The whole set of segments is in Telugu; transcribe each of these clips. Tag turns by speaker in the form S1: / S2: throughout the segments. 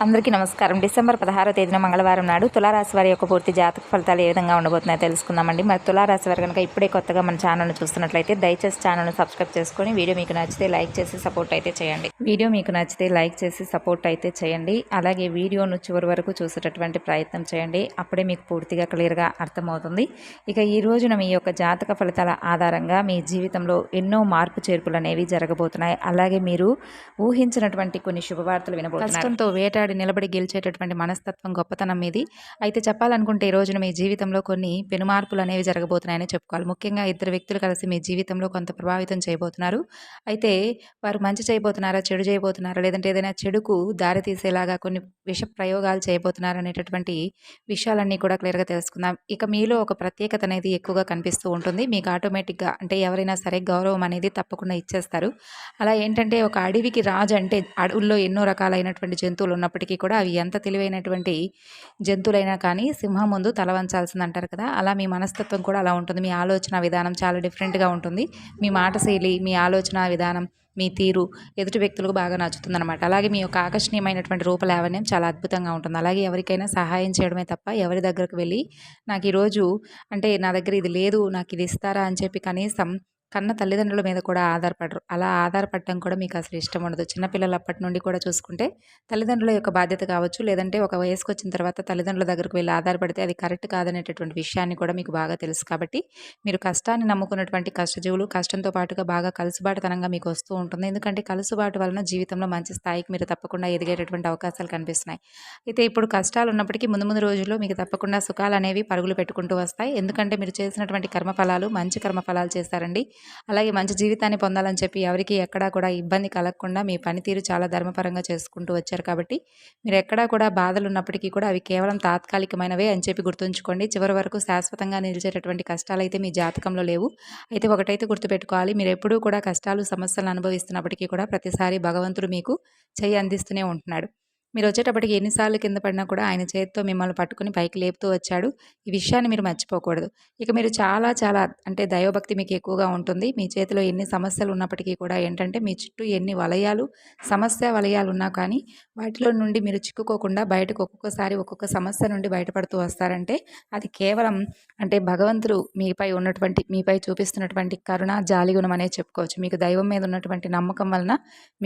S1: అందరికీ నమస్కారం. డిసెంబర్ 16వ తేదీన మంగళవారం నాడు తులారాశి వారి యొక్క పూర్తి జాతక ఫలితాలు ఏ విధంగా ఉండబోతున్నాయో తెలుసుకుందామండి. మరి తులారాశి వారు కనుక ఇప్పుడే కొత్తగా మన ఛానల్ను చూస్తున్నట్లయితే దయచేసి ఛానల్ను సబ్స్క్రైబ్ చేసుకొని వీడియో మీకు నచ్చితే లైక్ చేసి సపోర్ట్ అయితే చేయండి. అలాగే వీడియోను చివరి వరకు చూసేటటువంటి ప్రయత్నం చేయండి. అప్పుడే మీకు పూర్తిగా క్లియర్గా అర్థమవుతుంది. ఇక ఈ రోజున మీ యొక్క జాతక ఫలితాల ఆధారంగా మీ జీవితంలో ఎన్నో మార్పు చేర్పులు అనేవి జరగబోతున్నాయి. అలాగే మీరు ఊహించినటువంటి కొన్ని శుభవార్తలు వినబోతున్నారు. కష్టంతో వేటాడి నిలబడి గెలిచేటటువంటి మనస్తత్వం గొప్పతనం మీది. అయితే చెప్పాలనుకుంటే ఈ రోజున మీ జీవితంలో కొన్ని పెనుమార్పులు అనేవి జరగబోతున్నాయని చెప్పుకోవాలి. ముఖ్యంగా ఇద్దరు వ్యక్తులు కలిసి మీ జీవితంలో కొంత ప్రభావితం చేయబోతున్నారు. అయితే వారు మంచి చేయబోతున్నారా, చెడు చేయబోతున్నారా, లేదంటే ఏదైనా చెడుకు దారి తీసేలాగా కొన్ని విష ప్రయోగాలు చేయబోతున్నారా అనేటటువంటి విషయాలన్నీ కూడా క్లియర్గా తెలుసుకుందాం. ఇక మీలో ఒక ప్రత్యేకత అనేది ఎక్కువగా కనిపిస్తూ ఉంటుంది. మీకు ఆటోమేటిక్గా అంటే ఎవరైనా సరే గౌరవం అనేది తప్పకుండా ఇచ్చేస్తారు. అలా ఏంటంటే ఒక అడవికి రాజు అంటే అడవుల్లో ఎన్నో రకాలైనటువంటి జంతువులు ఉన్నప్పటికీ కూడా అవి ఎంత తెలివైనటువంటి జంతువులైనా కానీ సింహం ముందు తల వంచాల్సింది అంటారు కదా, అలా మీ మనస్తత్వం కూడా అలా ఉంటుంది. మీ ఆలోచన విధానం చాలా డిఫరెంట్గా ఉంటుంది. మీ మాట శైలి, మీ ఆలోచన విధానం, మీ తీరు ఎదుటి వ్యక్తులకు బాగా నచ్చుతుందన్నమాట. అలాగే మీ యొక్క ఆకర్షణీయమైనటువంటి రూపలావణ్యం చాలా అద్భుతంగా ఉంటుంది. అలాగే ఎవరికైనా సహాయం చేయడమే తప్ప ఎవరి దగ్గరకు వెళ్ళి నాకు ఈరోజు అంటే నా దగ్గర ఇది లేదు, నాకు ఇది ఇస్తారా అని చెప్పి కనీసం కన్న తల్లిదండ్రుల మీద కూడా ఆధారపడరు. అలా ఆధారపడటం కూడా మీకు అసలు ఇష్టం ఉండదు. చిన్నపిల్లలు అప్పటి నుండి కూడా చూసుకుంటే తల్లిదండ్రుల యొక్క బాధ్యత కావచ్చు, లేదంటే ఒక వయసుకు వచ్చిన తర్వాత తల్లిదండ్రుల దగ్గరకు వెళ్ళి ఆధారపడితే అది కరెక్ట్ కాదనేటటువంటి విషయాన్ని కూడా మీకు బాగా తెలుసు. కాబట్టి మీరు కష్టాన్ని నమ్ముకున్నటువంటి కష్టజీవులు కష్టంతో పాటుగా బాగా కలుసుబాటుతనంగా మీకు వస్తూ ఉంటుంది. ఎందుకంటే కలుసుబాటు వలన జీవితంలో మంచి స్థాయికి మీరు తప్పకుండా ఎదిగేటటువంటి అవకాశాలు కనిపిస్తున్నాయి. అయితే ఇప్పుడు కష్టాలు ఉన్నప్పటికీ ముందు ముందు రోజుల్లో మీకు తప్పకుండా సుఖాలు అనేవి పరుగులు పెట్టుకుంటూ వస్తాయి. ఎందుకంటే మీరు చేసినటువంటి కర్మఫలాలు మంచి కర్మఫలాలు చేశారండి. అలాగే మంచి జీవితాన్ని పొందాలని చెప్పి ఎవరికి ఎక్కడా కూడా ఇబ్బంది కలగకుండా మీ పనితీరు చాలా ధర్మపరంగా చేసుకుంటూ వచ్చారు. కాబట్టి మీరు ఎక్కడా కూడా బాధలు ఉన్నప్పటికీ కూడా అవి కేవలం తాత్కాలికమైనవే అని చెప్పి గుర్తుంచుకోండి. చివరి వరకు శాశ్వతంగా నిలిచేటటువంటి కష్టాలు అయితే మీ జాతకంలో లేవు. అయితే ఒకటైతే గుర్తుపెట్టుకోవాలి, మీరు ఎప్పుడూ కూడా కష్టాలు సమస్యలను అనుభవిస్తున్నప్పటికీ కూడా ప్రతిసారి భగవంతుడు మీకు చెయ్యి అందిస్తూనే ఉంటున్నాడు. మీరు వచ్చేటప్పటికి ఎన్నిసార్లు కింద పడినా కూడా ఆయన చేతితో మిమ్మల్ని పట్టుకుని పైకి లేపుతూ వచ్చాడు. ఈ విషయాన్ని మీరు మర్చిపోకూడదు. ఇక మీరు చాలా చాలా అంటే దైవభక్తి మీకు ఎక్కువగా ఉంటుంది. మీ చేతిలో ఎన్ని సమస్యలు ఉన్నప్పటికీ కూడా ఏంటంటే మీ చుట్టూ ఎన్ని వలయాలు సమస్య వలయాలు ఉన్నా కానీ వాటిలో నుండి మీరు చిక్కుకోకుండా బయటకు ఒక్కొక్కసారి ఒక్కొక్క సమస్య నుండి బయటపడుతూ వస్తారంటే అది కేవలం అంటే భగవంతుడు మీపై చూపిస్తున్నటువంటి కరుణ జాలిగుణం అనే చెప్పుకోవచ్చు. మీకు దైవం మీద ఉన్నటువంటి నమ్మకం వలన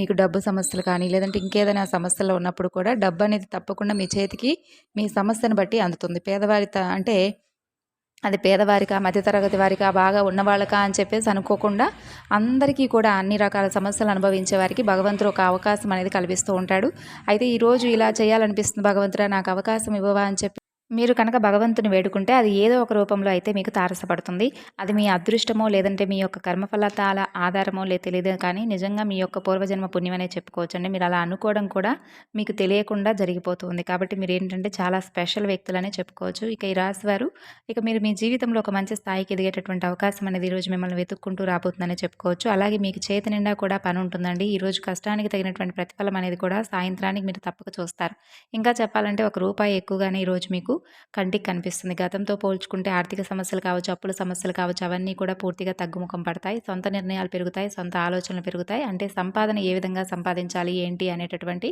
S1: మీకు డబ్బు సమస్యలు కానీ లేదంటే ఇంకేదైనా సమస్యలు ఉన్నప్పుడు కూడా డబ్బు అనేది తప్పకుండా మీ చేతికి మీ సమస్యను బట్టి అందుతుంది. అంటే అది పేదవారికా, మధ్యతరగతి వారికా, బాగా ఉన్నవాళ్ళకా అని చెప్పేసి అనుకోకుండా అందరికీ కూడా అన్ని రకాల సమస్యలు అనుభవించే వారికి భగవంతుడు ఒక అవకాశం అనేది కల్పిస్తూ ఉంటాడు. అయితే ఈరోజు ఇలా చేయాలనిపిస్తుంది, భగవంతుడా నాకు అవకాశం ఇవ్వవా అని చెప్పి మీరు కనుక భగవంతుని వేడుకుంటే అది ఏదో ఒక రూపంలో అయితే మీకు తారసపడుతుంది. అది మీ అదృష్టమో లేదంటే మీ యొక్క కర్మఫలతాల ఆధారమో తెలియదు కానీ నిజంగా మీ యొక్క పూర్వజన్మ పుణ్యమనే చెప్పుకోవచ్చండి. మీరు అలా అనుకోవడం కూడా మీకు తెలియకుండా జరిగిపోతుంది. కాబట్టి మీరు ఏంటంటే చాలా స్పెషల్ వ్యక్తులనే చెప్పుకోవచ్చు. ఇక ఈ రాశి వారు ఇక మీరు మీ జీవితంలో ఒక మంచి స్థాయికి ఎదిగేటటువంటి అవకాశం అనేది ఈరోజు మిమ్మల్ని వెతుక్కుంటూ రాబోతుందని చెప్పుకోవచ్చు. అలాగే మీకు చేతి నిండా కూడా పని ఉంటుందండి. ఈరోజు కష్టానికి తగినటువంటి ప్రతిఫలం అనేది కూడా సాయంత్రానికి మీరు తప్పక చూస్తారు. ఇంకా చెప్పాలంటే ఒక రూపాయి ఎక్కువగానే ఈరోజు మీకు కంటికి కనిపిస్తుంది. గతంతో పోల్చుకుంటే ఆర్థిక సమస్యలు కావచ్చు, అప్పుల సమస్యలు కావచ్చు, అవన్నీ కూడా పూర్తిగా తగ్గుముఖం పడతాయి. సొంత నిర్ణయాలు పెరుగుతాయి, సొంత ఆలోచనలు పెరుగుతాయి. అంటే సంపాదన ఏ విధంగా సంపాదించాలి ఏంటి అనేటటువంటి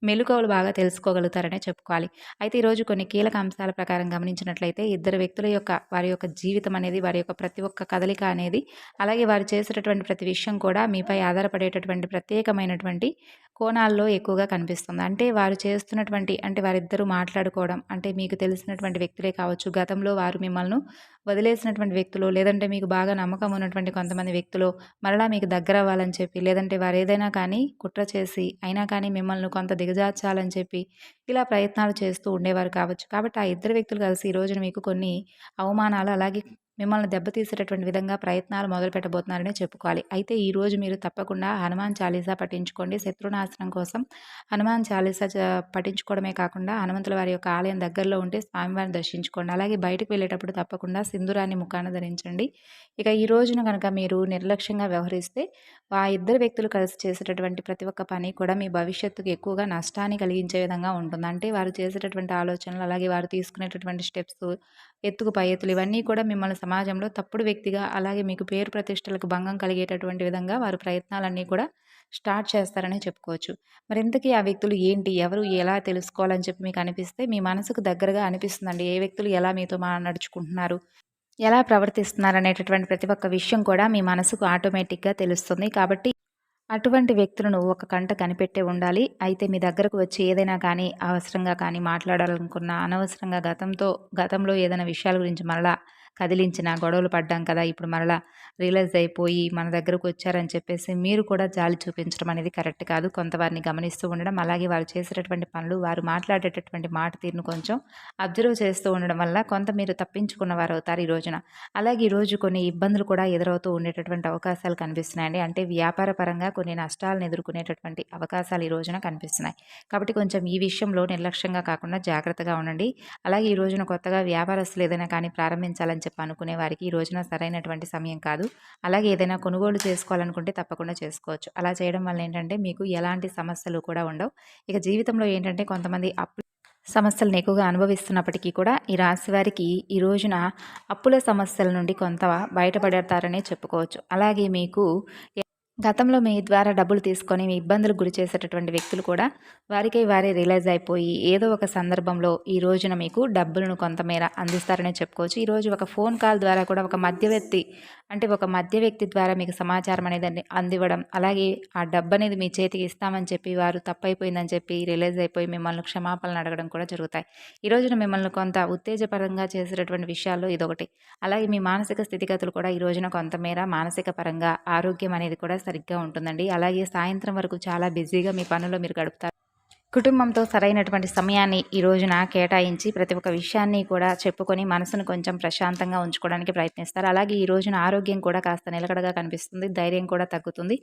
S1: మెళుకువలు బాగా తెలుసుకోగలుగుతారనే చెప్పుకోవాలి. అయితే ఈరోజు కొన్ని కీలక అంశాల ప్రకారం గమనించినట్లయితే ఇద్దరు వ్యక్తుల యొక్క వారి యొక్క జీవితం అనేది, వారి యొక్క ప్రతి ఒక్క కదలిక అనేది, అలాగే వారు చేసేటటువంటి ప్రతి విషయం కూడా మీపై ఆధారపడేటటువంటి ప్రత్యేకమైనటువంటి కోణాల్లో ఎక్కువగా కనిపిస్తుంది. అంటే వారు చేస్తున్నటువంటి అంటే వారిద్దరూ మాట్లాడుకోవడం అంటే మీకు తెలిసినటువంటి వ్యక్తులే కావచ్చు, గతంలో వారు మిమ్మల్ని వదిలేసినటువంటి వ్యక్తులు, లేదంటే మీకు బాగా నమ్మకం ఉన్నటువంటి కొంతమంది వ్యక్తులు మరలా మీకు దగ్గర అవ్వాలని చెప్పి, లేదంటే వారు ఏదైనా కానీ కుట్ర చేసి అయినా కానీ మిమ్మల్ని కొంత దిగజార్చాలని చెప్పి ఇలా ప్రయత్నాలు చేస్తూ ఉండేవారు కావచ్చు. కాబట్టి ఆ ఇద్దరు వ్యక్తులు కలిసి ఈ రోజున మీకు కొన్ని అవమానాలు అలాగే మిమ్మల్ని దెబ్బతీసేటటువంటి విధంగా ప్రయత్నాలు మొదలు పెట్టబోతున్నారనే చెప్పుకోవాలి. అయితే ఈరోజు మీరు తప్పకుండా హనుమాన్ చాలీసా పఠించుకోండి. శత్రునాశనం కోసం హనుమాన్ చాలీసా పఠించుకోవడమే కాకుండా హనుమంతుల వారి యొక్క ఆలయం దగ్గరలో ఉంటే స్వామివారిని దర్శించుకోండి. అలాగే బయటకు వెళ్ళేటప్పుడు తప్పకుండా సింధూరాన్ని ముఖాన ధరించండి. ఇక ఈ రోజున కనుక మీరు నిర్లక్ష్యంగా వ్యవహరిస్తే ఆ ఇద్దరు వ్యక్తులు కలిసి చేసేటటువంటి ప్రతి ఒక్క పని కూడా మీ భవిష్యత్తుకు ఎక్కువగా నష్టాన్ని కలిగించే విధంగా ఉంటుంది. అంటే వారు చేసేటటువంటి ఆలోచనలు అలాగే వారు తీసుకునేటటువంటి స్టెప్స్, ఎత్తుకు పై ఎత్తులు ఇవన్నీ కూడా మిమ్మల్ని సమాజంలో తప్పుడు వ్యక్తిగా, అలాగే మీకు పేరు ప్రతిష్టలకు భంగం కలిగేటటువంటి విధంగా వారు ప్రయత్నాలన్నీ కూడా స్టార్ట్ చేస్తారనే చెప్పుకోవచ్చు. మరి ఇంతకీ ఆ వ్యక్తులు ఏంటి? ఎవరు? ఎలా తెలుసుకోవాలని చెప్పి మీకు అనిపిస్తే మీ మనసుకు దగ్గరగా అనిపిస్తుందండి. ఏ వ్యక్తులు ఎలా మీతో నడుచుకుంటున్నారు? ఎలా ప్రవర్తిస్తున్నారనేటటువంటి ప్రతి ఒక్క విషయం కూడా మీ మనసుకు ఆటోమేటిక్‌గా తెలుస్తుంది. కాబట్టి అటువంటి వ్యక్తులను ఒక కంట కనిపెట్టే ఉండాలి. అయితే మీ దగ్గరకు వచ్చి ఏదైనా కానీ అవసరంగా కానీ మాట్లాడాలనుకున్నా, అనవసరంగా గతంలో ఏదైనా విషయాల గురించి మరలా కదిలించిన, గొడవలు పడ్డాం కదా! ఇప్పుడు మరలా రియలైజ్ అయిపోయి మన దగ్గరకు వచ్చారని చెప్పేసి మీరు కూడా జాలి చూపించడం అనేది కరెక్ట్ కాదు. కొంత వారిని గమనిస్తూ ఉండడం, అలాగే వారు చేసేటటువంటి పనులు, వారు మాట్లాడేటటువంటి మాట తీరును కొంచెం అబ్జర్వ్ చేస్తూ ఉండడం వల్ల కొంత మీరు తప్పించుకున్న వారవుతారు ఈ రోజున. అలాగే ఈరోజు కొన్ని ఇబ్బందులు కూడా ఎదురవుతూ ఉండేటటువంటి అవకాశాలు కనిపిస్తున్నాయండి. అంటే వ్యాపార పరంగా కొన్ని నష్టాలను ఎదుర్కొనేటటువంటి అవకాశాలు ఈ రోజున కనిపిస్తున్నాయి. కాబట్టి కొంచెం ఈ విషయంలో నిర్లక్ష్యంగా కాకుండా జాగ్రత్తగా ఉండండి. అలాగే ఈ రోజున కొత్తగా వ్యాపారస్తులు ఏదైనా కానీ ప్రారంభించాలని చెప్పి అనుకునే వారికి ఈ రోజున సరైనటువంటి సమయం కాదు. అలాగే ఏదైనా కొనుగోలు చేసుకోవాలనుకుంటే తప్పకుండా చేసుకోవచ్చు. అలా చేయడం వల్ల ఏంటంటే మీకు ఎలాంటి సమస్యలు కూడా ఉండవు. ఇక జీవితంలో ఏంటంటే కొంతమంది సమస్యలను ఎక్కువగా అనుభవిస్తున్నప్పటికీ కూడా ఈ రాశి వారికి ఈ రోజున అప్పుల సమస్యల నుండి కొంత బయటపడతారనే చెప్పుకోవచ్చు. అలాగే మీకు గతంలో మీ ద్వారా డబ్బులు తీసుకొని మీ ఇబ్బందులకు గురి చేసేటటువంటి వ్యక్తులు కూడా వారికై వారే రియలైజ్ అయిపోయి ఏదో ఒక సందర్భంలో ఈ రోజున మీకు డబ్బులను కొంతమేర అందిస్తారనే చెప్పుకోవచ్చు. ఈరోజు ఒక ఫోన్ కాల్ ద్వారా కూడా ఒక మధ్య వ్యక్తి ద్వారా మీకు సమాచారం అనేది అందివ్వడం, అలాగే ఆ డబ్బు అనేది మీ చేతికి ఇస్తామని చెప్పి వారు తప్పైపోయిందని చెప్పి రియలైజ్ అయిపోయి మిమ్మల్ని క్షమాపణలు అడగడం కూడా జరుగుతాయి. ఈ రోజున మిమ్మల్ని కొంత ఉత్తేజపరంగా చేసేటటువంటి విషయాల్లో ఇదొకటి. అలాగే మీ మానసిక స్థితిగతులు కూడా ఈ రోజున కొంతమేర మానసిక పరంగా ఆరోగ్యం అనేది కూడా సరిగ్గా ఉంటుందండి. అలాగే సాయంత్రం వరకు చాలా బిజీగా మీ పనుల్లో మీరు గడుపుతారు. కుటుంబంతో సరైనటువంటి సమయాన్ని ఈ రోజున కేటాయించి ప్రతి ఒక్క విషయాన్ని కూడా చెప్పుకొని మనసును కొంచెం ప్రశాంతంగా ఉంచుకోవడానికి ప్రయత్నిస్తారు. అలాగే ఈ రోజున ఆరోగ్యం కూడా కాస్త నిలకడగా కనిపిస్తుంది. ధైర్యం కూడా తగ్గుతుంది.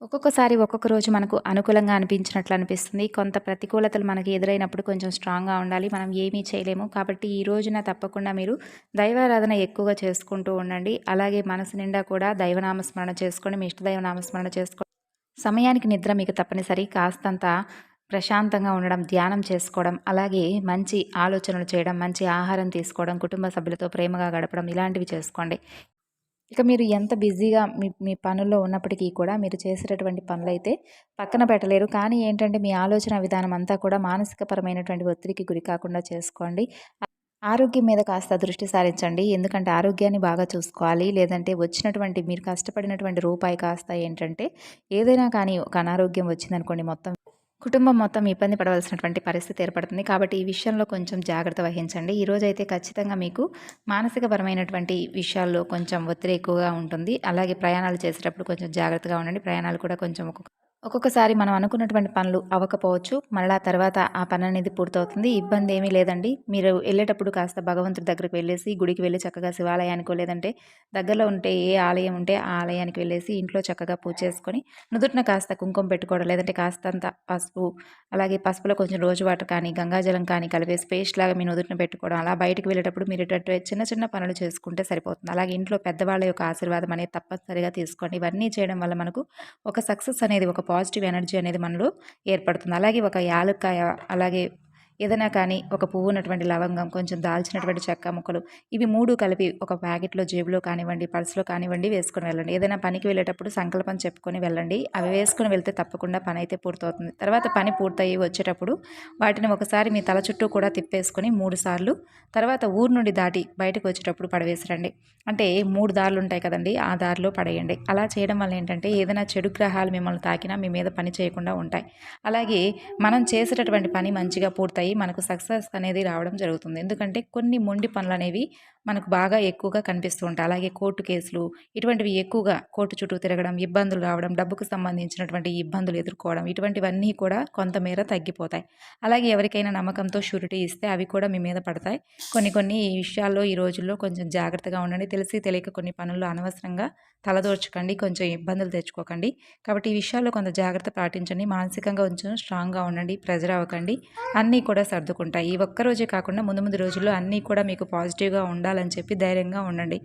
S1: ఒక్కొక్కసారి ఒక్కొక్క రోజు మనకు అనుకూలంగా అనిపించినట్లు అనిపిస్తుంది. కొంత ప్రతికూలతలు మనకి ఎదురైనప్పుడు కొంచెం స్ట్రాంగ్గా ఉండాలి. మనం ఏమీ చేయలేము. కాబట్టి ఈ రోజున తప్పకుండా మీరు దైవారాధన ఎక్కువగా చేసుకుంటూ ఉండండి. అలాగే మనసు నిండా కూడా దైవనామస్మరణ చేసుకొని మీ ఇష్టదైవ నామస్మరణ చేసుకోండి. సమయానికి నిద్ర మీకు తప్పనిసరి. కాస్తంత ప్రశాంతంగా ఉండడం, ధ్యానం చేసుకోవడం, అలాగే మంచి ఆలోచనలు చేయడం, మంచి ఆహారం తీసుకోవడం, కుటుంబ సభ్యులతో ప్రేమగా గడపడం ఇలాంటివి చేసుకోండి. ఇక మీరు ఎంత బిజీగా మీ పనుల్లో ఉన్నప్పటికీ కూడా మీరు చేసేటటువంటి పనులైతే పక్కన పెట్టలేరు. కానీ ఏంటంటే మీ ఆలోచన విధానం అంతా కూడా మానసికపరమైనటువంటి ఒత్తిడికి గురి కాకుండా చేసుకోండి. ఆరోగ్యం మీద కాస్త దృష్టి సారించండి. ఎందుకంటే ఆరోగ్యాన్ని బాగా చూసుకోవాలి. లేదంటే వచ్చినటువంటి మీరు కష్టపడినటువంటి రూపాయి కాస్త ఏంటంటే ఏదైనా కానీ ఒక అనారోగ్యం వచ్చిందనుకోండి కుటుంబం మొత్తం ఇబ్బంది పడవలసినటువంటి పరిస్థితి ఏర్పడుతుంది. కాబట్టి ఈ విషయంలో కొంచెం జాగ్రత్త వహించండి. ఈరోజైతే ఖచ్చితంగా మీకు మానసికపరమైనటువంటి విషయాల్లో కొంచెం ఒత్తిడి ఎక్కువగా ఉంటుంది. అలాగే ప్రయాణాలు చేసేటప్పుడు కొంచెం జాగ్రత్తగా ఉండండి. ప్రయాణాలు కూడా కొంచెం ఒక్కొక్కసారి మనం అనుకున్నటువంటి పనులు అవ్వకపోవచ్చు. మళ్ళా తర్వాత ఆ పని అనేది పూర్తవుతుంది. ఇబ్బంది ఏమీ లేదండి. మీరు వెళ్ళేటప్పుడు కాస్త భగవంతుడి దగ్గరికి వెళ్ళేసి గుడికి వెళ్ళి చక్కగా శివాలయానికో లేదంటే దగ్గరలో ఉంటే ఏ ఆలయం ఉంటే ఆ ఆలయానికి వెళ్ళేసి ఇంట్లో చక్కగా పూజ చేసుకొని నుదుటిన కాస్త కుంకుమ పెట్టుకోవడం, లేదంటే కాస్తంత పసుపు, అలాగే పసుపులో కొంచెం రోజు వాటర్ కానీ గంగాజలం కానీ కలిపేసి పేస్ట్ లాగా మీ నుదుటిన పెట్టుకోవడం, అలా బయటకు వెళ్ళేటప్పుడు మీరు చిన్న చిన్న పనులు చేసుకుంటే సరిపోతుంది. అలాగే ఇంట్లో పెద్దవాళ్ళ యొక్క ఆశీర్వాదం అనేది తప్పనిసరిగా తీసుకోండి. ఇవన్నీ చేయడం వల్ల మనకు ఒక సక్సెస్ అనేది ఒక పాజిటివ్ ఎనర్జీ అనేది మనలో ఏర్పడుతుంది. అలాగే ఒక యాలక్కాయ, అలాగే ఏదైనా కానీ ఒక పువ్వు ఉన్నటువంటి లవంగం, కొంచెం దాల్చినటువంటి చెక్క ముక్కలు, ఇవి 3 కలిపి ఒక ప్యాకెట్లో జేబులో కానివ్వండి, పర్సులో కానివ్వండి వేసుకొని వెళ్ళండి. ఏదైనా పనికి వెళ్ళేటప్పుడు సంకల్పం చెప్పుకొని వెళ్ళండి. అవి వేసుకొని వెళ్తే తప్పకుండా పని అయితే పూర్తవుతుంది. తర్వాత పని పూర్తయ్యి వచ్చేటప్పుడు వాటిని ఒకసారి మీ తల చుట్టూ కూడా తిప్పేసుకొని 3 సార్లు తర్వాత ఊరు నుండి దాటి బయటకు వచ్చేటప్పుడు పడవేసిరండి. అంటే 3 దారులు ఉంటాయి కదండి, ఆ దారిలో పడేయండి. అలా చేయడం వల్ల ఏంటంటే ఏదైనా చెడు గ్రహాలు మిమ్మల్ని తాకినా మీ మీద పని చేయకుండా ఉంటాయి. అలాగే మనం చేసేటటువంటి పని మంచిగా పూర్తయి మనకు సక్సెస్ అనేది రావడం జరుగుతుంది. ఎందుకంటే కొన్ని మొండి పనులు అనేవి మనకు బాగా ఎక్కువగా కనిపిస్తూ ఉంటాయి. అలాగే కోర్టు కేసులు ఇటువంటివి ఎక్కువగా కోర్టు చుట్టూ తిరగడం, ఇబ్బందులు రావడం, డబ్బుకు సంబంధించినటువంటి ఇబ్బందులు ఎదుర్కోవడం ఇటువంటివన్నీ కూడా కొంతమేర తగ్గిపోతాయి. అలాగే ఎవరికైనా నమ్మకంతో షూరిటీ ఇస్తే అవి కూడా మీ మీద పడతాయి. కొన్ని విషయాల్లో ఈ రోజుల్లో కొంచెం జాగ్రత్తగా ఉండండి. తెలిసి తెలియక కొన్ని పనుల్లో అనవసరంగా తలదోర్చకండి, కొంచెం ఇబ్బందులు తెచ్చుకోకండి. కాబట్టి ఈ విషయాల్లో కొంత జాగ్రత్త పాటించండి. మానసికంగా కొంచెం స్ట్రాంగ్గా ఉండండి, ప్రెజర్ అవ్వకండి. అన్నీ కూడా సర్దుకుంటాయి. ఈ ఒక్కరోజే కాకుండా ముందు రోజుల్లో అన్నీ కూడా మీకు పాజిటివ్గా ఉండాలని చెప్పి ధైర్యంగా ఉండండి.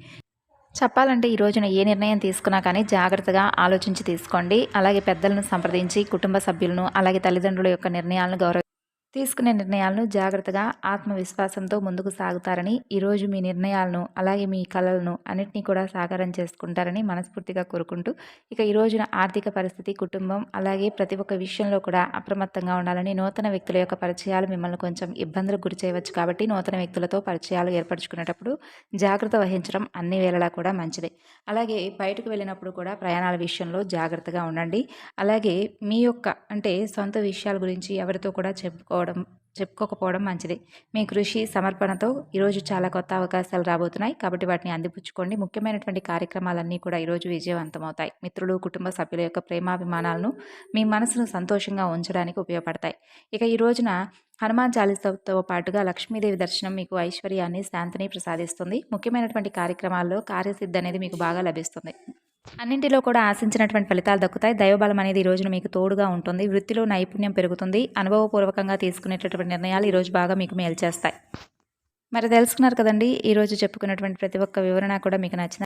S1: చెప్పాలంటే ఈ రోజున ఏ నిర్ణయం తీసుకున్నా కానీ జాగ్రత్తగా ఆలోచించి తీసుకోండి. అలాగే పెద్దలను సంప్రదించి కుటుంబ సభ్యులను అలాగే తల్లిదండ్రుల యొక్క నిర్ణయాలను తీసుకునే నిర్ణయాలను జాగ్రత్తగా ఆత్మవిశ్వాసంతో ముందుకు సాగుతారని, ఈరోజు మీ నిర్ణయాలను అలాగే మీ కలలను అన్నిటినీ కూడా సాకారం చేసుకుంటారని మనస్ఫూర్తిగా కోరుకుంటూ, ఇక ఈ రోజున ఆర్థిక పరిస్థితి, కుటుంబం అలాగే ప్రతి ఒక్క విషయంలో కూడా అప్రమత్తంగా ఉండాలని, నూతన వ్యక్తుల యొక్క పరిచయాలు మిమ్మల్ని కొంచెం ఇబ్బందులకు గురి చేయవచ్చు కాబట్టి నూతన వ్యక్తులతో పరిచయాలు ఏర్పరచుకునేటప్పుడు జాగ్రత్త వహించడం అన్ని వేళలా కూడా మంచిదే. అలాగే బయటకు వెళ్ళినప్పుడు కూడా ప్రయాణాల విషయంలో జాగ్రత్తగా ఉండండి. అలాగే మీ యొక్క అంటే సొంత విషయాల గురించి ఎవరితో కూడా చెప్పుకోకపోవడం మంచిది. మీ కృషి, సమర్పణతో ఈరోజు చాలా కొత్త అవకాశాలు రాబోతున్నాయి. కాబట్టి వాటిని అందిపుచ్చుకోండి. ముఖ్యమైనటువంటి కార్యక్రమాలన్నీ కూడా ఈరోజు విజయవంతమవుతాయి. మిత్రులు, కుటుంబ సభ్యుల యొక్క ప్రేమాభిమానాలను మీ మనసును సంతోషంగా ఉంచడానికి ఉపయోగపడతాయి. ఇక ఈ రోజున హనుమాన్ చాలీసాతో పాటుగా లక్ష్మీదేవి దర్శనం మీకు ఐశ్వర్యాన్ని, శాంతిని ప్రసాదిస్తుంది. ముఖ్యమైనటువంటి కార్యక్రమాల్లో కార్యసిద్ధి అనేది మీకు బాగా లభిస్తుంది. అన్నింటిలో కూడా ఆశించినటువంటి ఫలితాలు దక్కుతాయి. దైవబలం అనేది ఈ రోజున మీకు తోడుగా ఉంటుంది. వృత్తిలో నైపుణ్యం పెరుగుతుంది. అనుభవపూర్వకంగా తీసుకునేటటువంటి నిర్ణయాలు ఈరోజు బాగా మీకు మేలు చేస్తాయి. మరి తెలుసుకున్నారు కదండి, ఈరోజు చెప్పుకున్నటువంటి ప్రతి ఒక్క వివరణ కూడా మీకు నచ్చింది